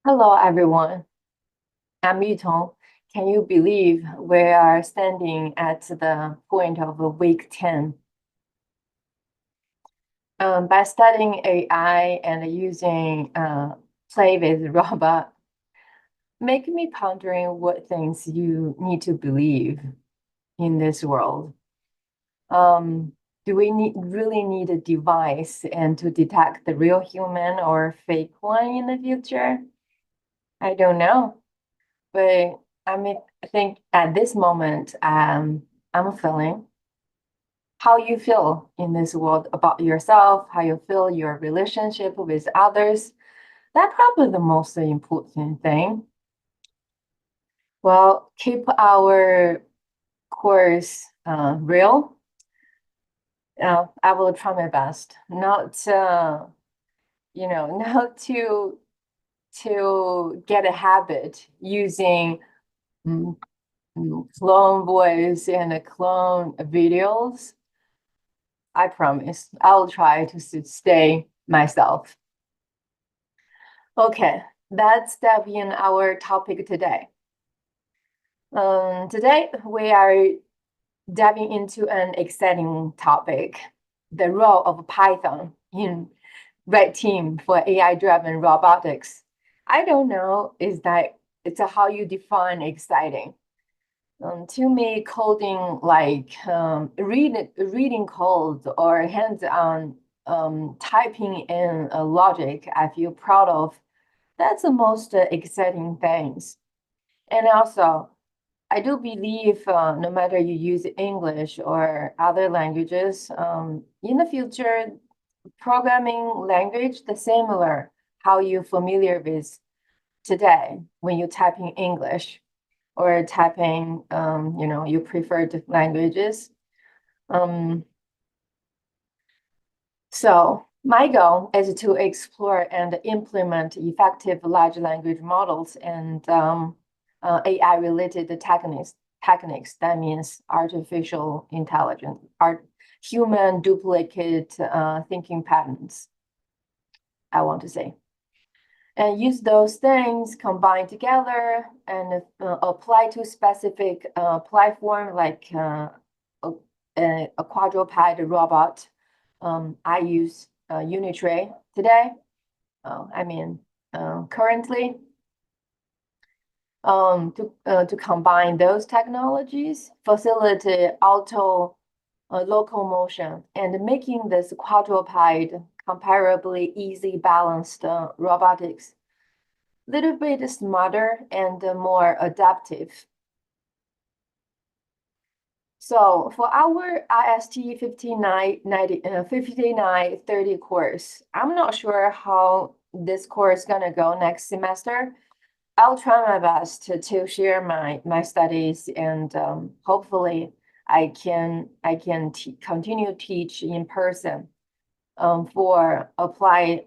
Hello, everyone. I'm Week10. Can you believe we are standing at the point of week 10? By studying AI and using play with robot, make me pondering what things you need to believe in this world. Um, do we really need a device and to detect the real human or fake one in the future? I don't know. But I think at this moment, I'm feeling how you feel in this world about yourself, how you feel your relationship with others. That's probably the most important thing. Well, keep our course real. I will try my best, not not to get a habit using mm, clone voice and clone videos. I promise. I'll try to stay myself. Okay, let's dive in our topic today. Today we are diving into an exciting topic, the role of Python in Red Team for AI-driven robotics. I don't know, is that it's how you define exciting. To me, coding like reading code or hands-on typing in a logic I feel proud of, that's the most exciting things. And also, I do believe no matter you use English or other languages, in the future, programming language, the similar, how you familiar with today when you type in English or typing, your preferred languages. Um, so my goal is to explore and implement effective large language models and AI-related techniques. That means artificial intelligence, human duplicate thinking patterns, I want to say. And use those things combined together and apply to specific platform like a quadruped robot. I use Unitray today. Currently, to combine those technologies, facilitate auto locomotion and making this quadruped comparably easy balanced robotics little bit smarter and more adaptive. So for our IST 5930 course, I'm not sure how this course is gonna go next semester. I'll try my best to share my studies and hopefully I can continue teach in person for apply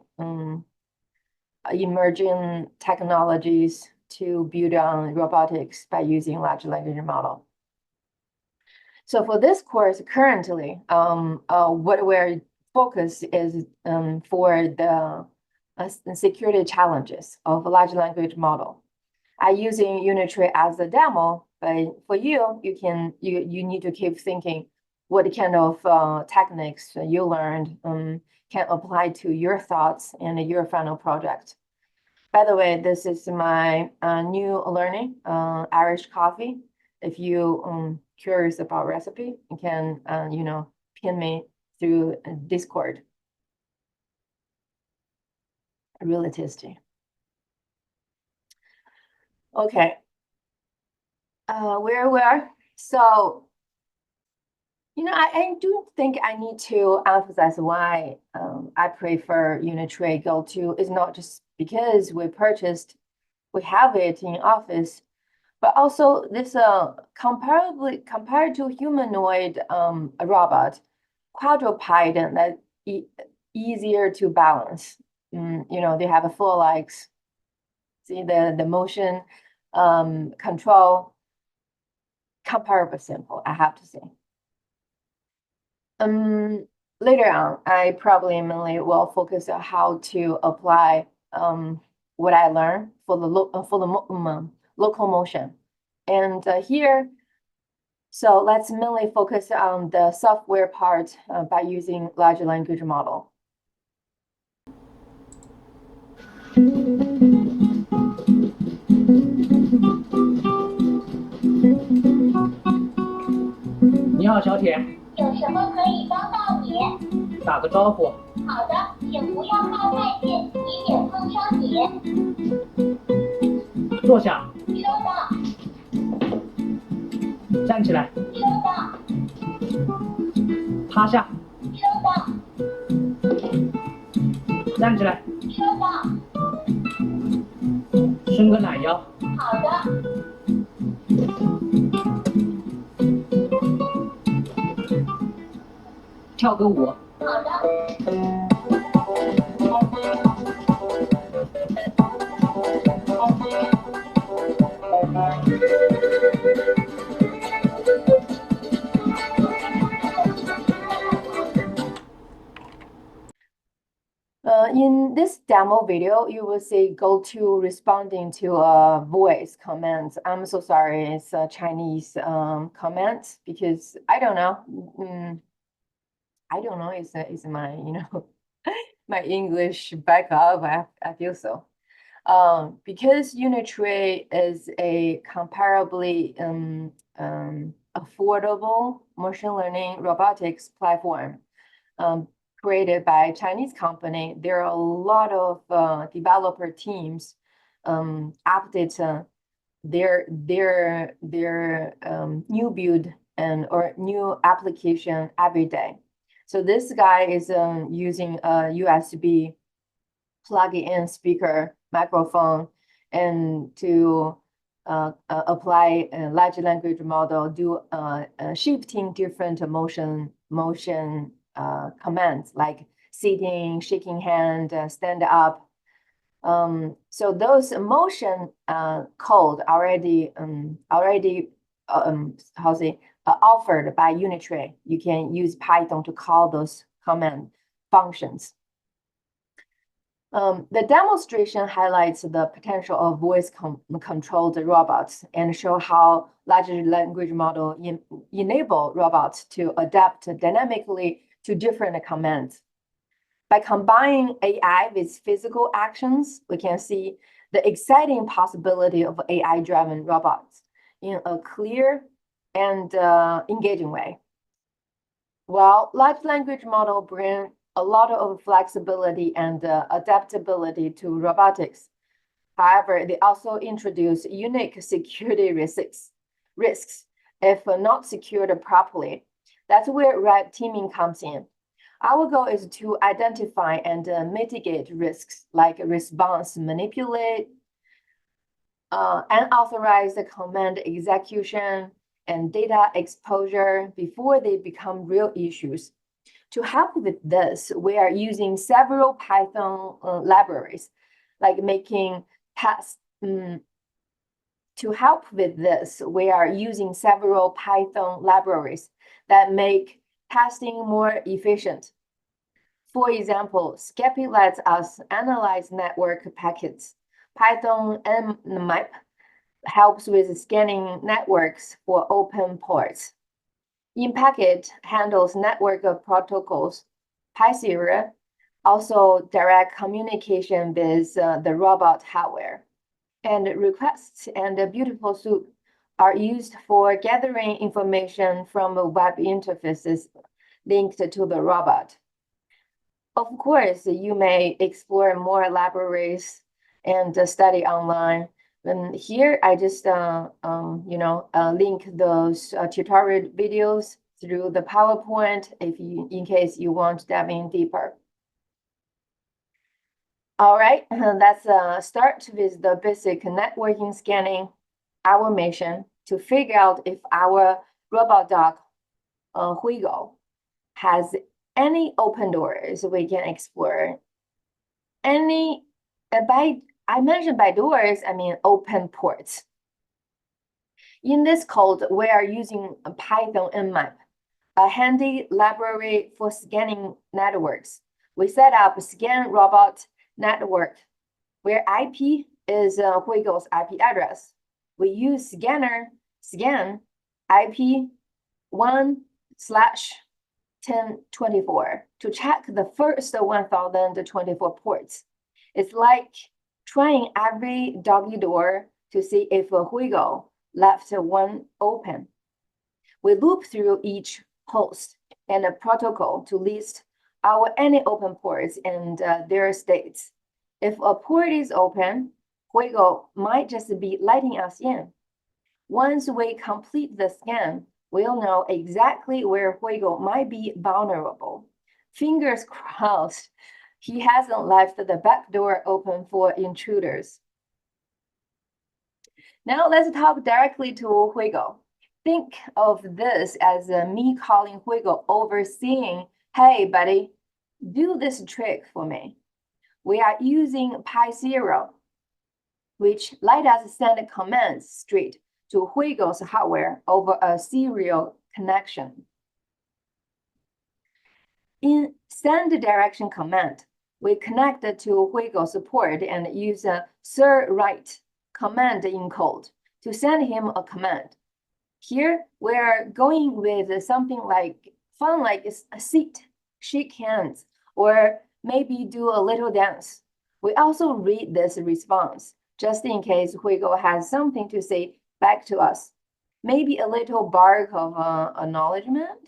emerging technologies to build on robotics by using large language model. So for this course, currently, what we're focused is for the security challenges of a large language model. I using Unitary as a demo, but for you, you need to keep thinking what kind of techniques you learned can apply to your thoughts and your final project. By the way, this is my new learning, Irish coffee. If you curious about recipe, you can pin me through Discord. Really tasty. Okay, where we are. So, I do think I need to emphasize why I prefer Unitray Go 2. It's not just because we have it in office, but also this comparably compared to humanoid a robot, quadruped and that easier to balance. They have a full legs. See the motion control comparable simple, I have to say. Later on, I probably mainly will focus on how to apply what I learned for the locomotion. And here, so let's mainly focus on the software part by using large language model. 你好，小铁，有什么可以帮到你？打个招呼。好的，请不要靠太近，以免碰伤你。坐下。收到。站起来。收到。趴下。收到。站起来。收到。伸个懒腰。好的。 跳个舞。好的。In this demo video, you will see go to responding to a voice command. I'm so sorry, it's a Chinese comment because I don't know. I don't know. It's my my English backup. I feel so. Because Unitree is a comparably affordable machine learning robotics platform created by a Chinese company, there are a lot of developer teams update their new build or new application every day. So this guy is using a USB plug-in speaker microphone and to apply a large language model, do shifting different motion commands like sitting, shaking hand, stand up. So those motion code already offered by Unitree. You can use Python to call those command functions. The demonstration highlights the potential of voice-controlled robots and show how large language model enable robots to adapt dynamically to different commands. By combining AI with physical actions, we can see the exciting possibility of AI-driven robots in a clear and engaging way. While large language model bring a lot of flexibility and adaptability to robotics. However, they also introduce unique security risks if not secured properly. That's where red teaming comes in. Our goal is to identify and mitigate risks like response manipulate, unauthorized command execution, and data exposure before they become real issues. To help with this, we are using several Python libraries, like making tests. To help with this, we are using several Python libraries that make testing more efficient. For example, Scapy lets us analyze network packets. Python nmap helps with scanning networks for open ports. InPacket handles network protocols. PySerial also direct communication with the robot hardware. And requests and beautiful soup are used for gathering information from web interfaces linked to the robot. Of course, you may explore more libraries and study online. And here I just link those tutorial videos through the PowerPoint in case you want to dive in deeper. All right, let's start with the basic networking scanning. Our mission to figure out if our robot dog Huigo has any open doors we can explore. I mentioned by doors, I mean open ports. In this code, we are using a Python nmap, a handy library for scanning networks. We set up a scan robot network where IP is Huigo's IP address. We use scan IP 1/1024 to check the first 1024 ports. It's like trying every doggy door to see if a Huigo left one open. We loop through each host and a protocol to list any open ports and their states. If a port is open, Huigo might just be letting us in. Once we complete the scan, we'll know exactly where Huigo might be vulnerable. Fingers crossed, he hasn't left the back door open for intruders. Now let's talk directly to Huigo. Think of this as me calling Huigo overseeing, hey buddy, do this trick for me. We are using Pi0, which let us send commands straight to Huigo's hardware over a serial connection. In send direction command, we connect to Huigo's port and use a write command in code to send him a command. Here, we're going with something like fun, like a seat, shake hands, or maybe do a little dance. We also read this response just in case Huigo has something to say back to us. Maybe a little bark of acknowledgement.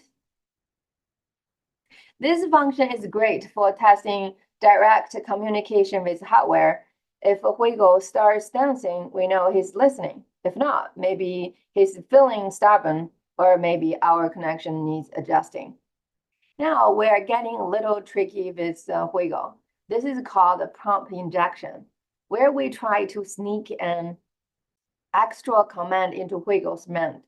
This function is great for testing direct communication with hardware. If Huigo starts dancing, we know he's listening. If not, maybe he's feeling stubborn, or maybe our connection needs adjusting. Now we are getting a little tricky with Huigo. This is called a prompt injection, where we try to sneak an extra command into Huigo's mind,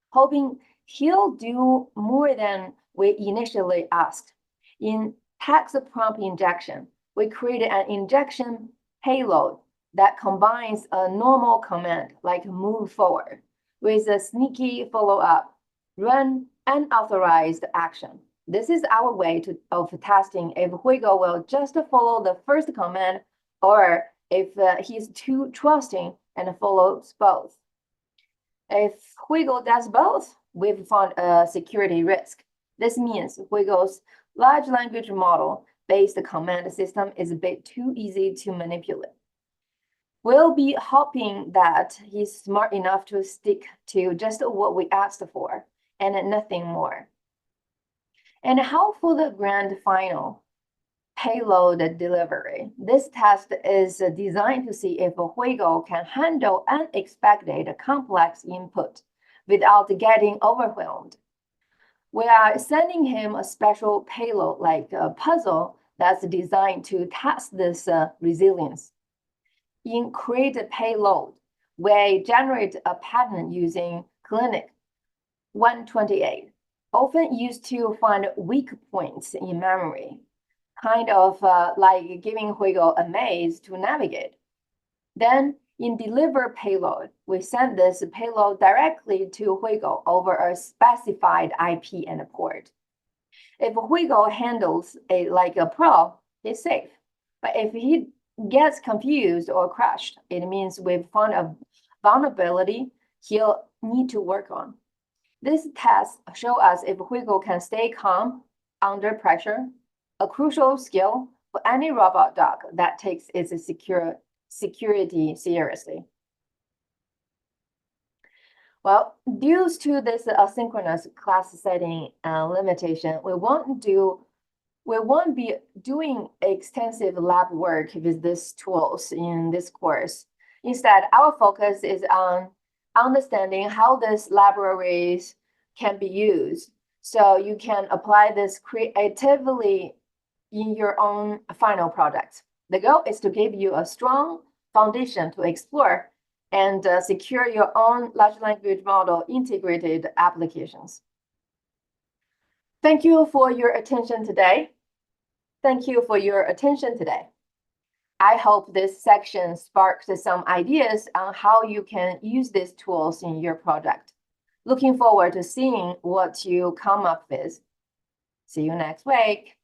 hoping he'll do more than we initially asked. In text prompt injection, we create an injection payload that combines a normal command like move forward with a sneaky follow-up, run unauthorized action. This is our way of testing if Huigo will just follow the first command or if he's too trusting and follows both. If Huigo does both, we've found a security risk. This means Huigo's large language model-based command system is a bit too easy to manipulate. We'll be hoping that he's smart enough to stick to just what we asked for and nothing more. And how for the grand final payload delivery? This test is designed to see if Huigo can handle unexpected complex input without getting overwhelmed. We are sending him a special payload like a puzzle that's designed to test this resilience. In create a payload, we generate a pattern using Clinic 128, often used to find weak points in memory, kind of like giving Huigo a maze to navigate. Then in deliver payload, we send this payload directly to Huigo over a specified IP and port. If Huigo handles it like a pro, he's safe. But if he gets confused or crashed, it means we've found a vulnerability he'll need to work on. This test shows us if Huigo can stay calm under pressure, a crucial skill for any robot dog that takes its security seriously. Well, due to this asynchronous class setting limitation, we won't be doing extensive lab work with these tools in this course. Instead, our focus is on understanding how these libraries can be used so you can apply this creatively in your own final projects. The goal is to give you a strong foundation to explore and secure your own large language model integrated applications. Thank you for your attention today. I hope this section sparked some ideas on how you can use these tools in your project. Looking forward to seeing what you come up with. See you next week.